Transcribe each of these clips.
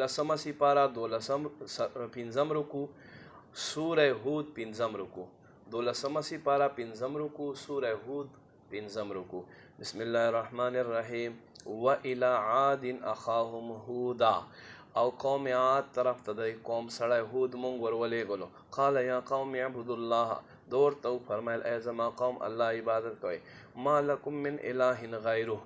دولسم سپارہ دولسم پنځم رکوع سورہ ہود پنځم رکوع دولسم سپارہ پنځم رکوع سورہ ہود پنځم رکوع بسم الله الرحمن الرحیم وإلى عاد اخاهم هودا او قوم عاد طرف ته د قوم سړی هود مونږ ورولېږلو قال یا قوم اعبدوا الله دور تو فرمایل ای زما قوم الله عبادت کوئ ما لکم من اله غیره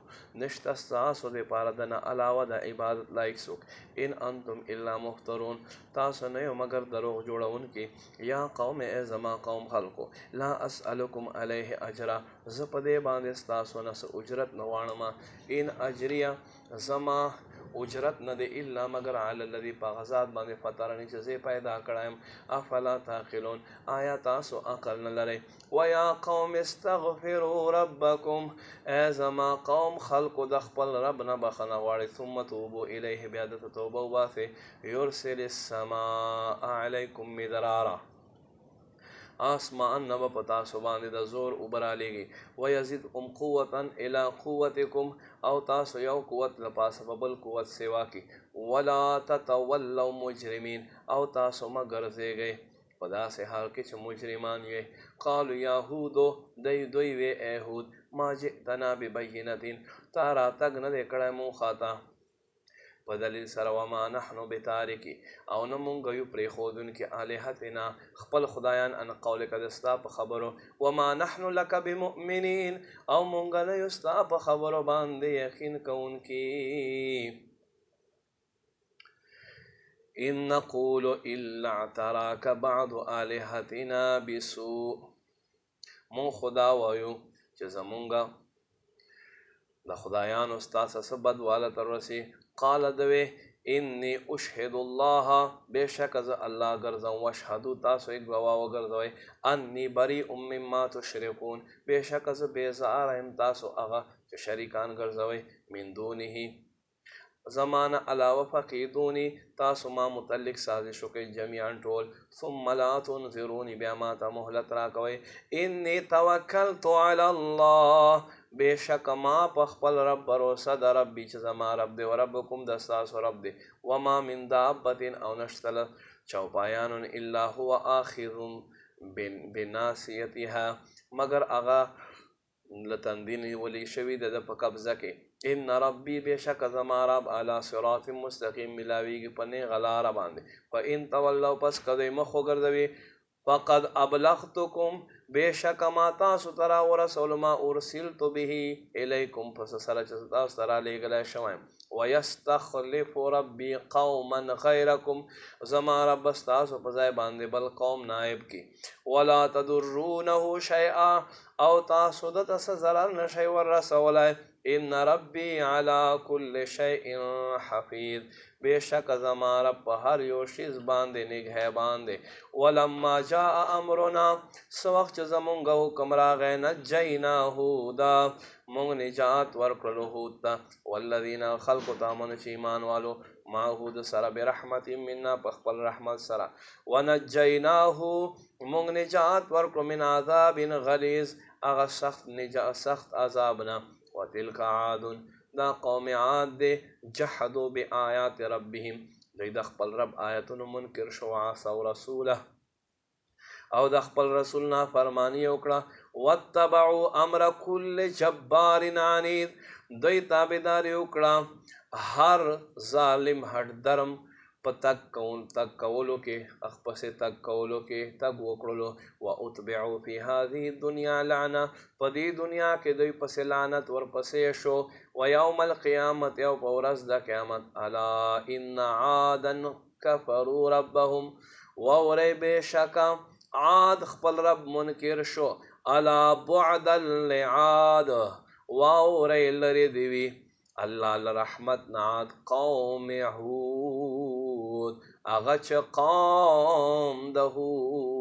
نشته ستاسو دپاره د نه علاوه د عبادت لایق څوک ان انتم الا مفترون تاسو نه یو مګر دروغ جوړونکي یا قوم ای زما قوم خلکو لا اسألکم علیه اجرا زه په دې باندې ستاسو نه څه اجرت نه غواړم ان اجریه زما اجرت نه دی الا مگر علی الذی په غزاد باندې فطرنی چې زه پیدا کړم افلا تعقلون آیا تاسو عقل نه لرئ ویا قوم استغفروا ربکم ای زما قوم خلقو د خپل رب نه بخښنه غواړئ ثم توبوا الیه بیا دته توبه وباسئ یرسل السماء علیکم مدرارا آسمان نو پتا سو باندې د زور وبرالیږي ويزيدكم قوة الى قوتكم او تاسو یو قوت لپاسه په بل قوت سیوا کی ولا تتولوا مجرمین او تاسو ما ګرځېږئ په داسې حال کې چې مجرمان وي قالوا یهودو دوی وی ایهود ما جئتنا ببینة تا راتګ نه دی کړی مونږ خاته په دلیل سره وما نحنو بتارکی او نه مونږ یو پرېښودونکي الهتنا خپل خدایان ان قولک د ستا په خبرو وما نحنو لک بمؤمنین او مونږ نه یو ستا په خبرو باندې یقین کوونکي ان نقول الا اعتراک بعض الهتنا بسوء مون خدا وایو چې زمونږ د خدایانو ستاسو څه بد واله تر رسي قال دوی انی اشهد الله بشک از الله ګرځم واشهدوا تاسو یې ګواه وګرځوئ انی بریء مما تشرکون بشک از بیزاره یم تاسو هغه چې شریکان ګرځوئ من دونه زمانه علاوه فقیدونی تاسو ما متعلق سازش وکئ جميعا ټول ثم لا تنظروني بیا ما ته مهلت راکوئ انی توکلت علی الله بشک ما په خپل رب بروسه د ربي چې زما رب دی و ربکم د ستاسو رب دی وما من دابة او نشتله چوپایان الا هو آخذ بناصیتها مگر هغه لتندین ولی شوي د په قبضه کې ان ربي بشک زما رب علی صراط مستقیم ملاویږي په نیغه لاره باندې فان تولوا پس کدی مخ وګرځوي فقد ابلغتکم بشک ما تاسو ترا ورسول ما ارسلت به الیکم پس سره چې تاسو ترا لېږلی شویم ویستخلف ربی قوما غیرکم زما رب ستاسو په ځای باندې بل قوم نائب کی ولا تضرونه شیئا او تاسو دته څه ضرر نشئ ورسولی ان ربی علی کل شیء حفیظ بشک زما رب په هر یو شیز باندې نگهبان دی ولما جاء امرنا سو وخت چې زمونږ حکم راغی نجینا هودا مونږ نجات ورکړلو هود ته والذین خلقو ته امنو چې ایمان والو ما هود سره برحمت منا په خپل رحمت سره ونجیناه مونږ نجات ورکړو من عذاب غلیظ هغه سخت عذابنا وتلك عاد دا قوم عاد دے جحدوا بآیات ربهم دوی د خپل رب آیتونو منکر شو عصوا رسوله او د خپل رسول نافرمانی وکړه واتبعوا امر كل جبار عنید دوی تابعداري وکړه هر ظالم هټ درم په تک کولو کې اخپسې تک کولو کې تک وکړلو واتبعوا فی هذه الدنیا لعنه په دې دنیا کې دوی پسې لعنت ورپسې شو ویوم القیامت یو په ورځ د قیامت الا ان عادا کفروا ربهم واورئ بشکه عاد خپل رب منکر شو الا بعدا لعاد واورئ لرې دی وي الله لرحمت نعاد قوم هود هغه چې قوم د هود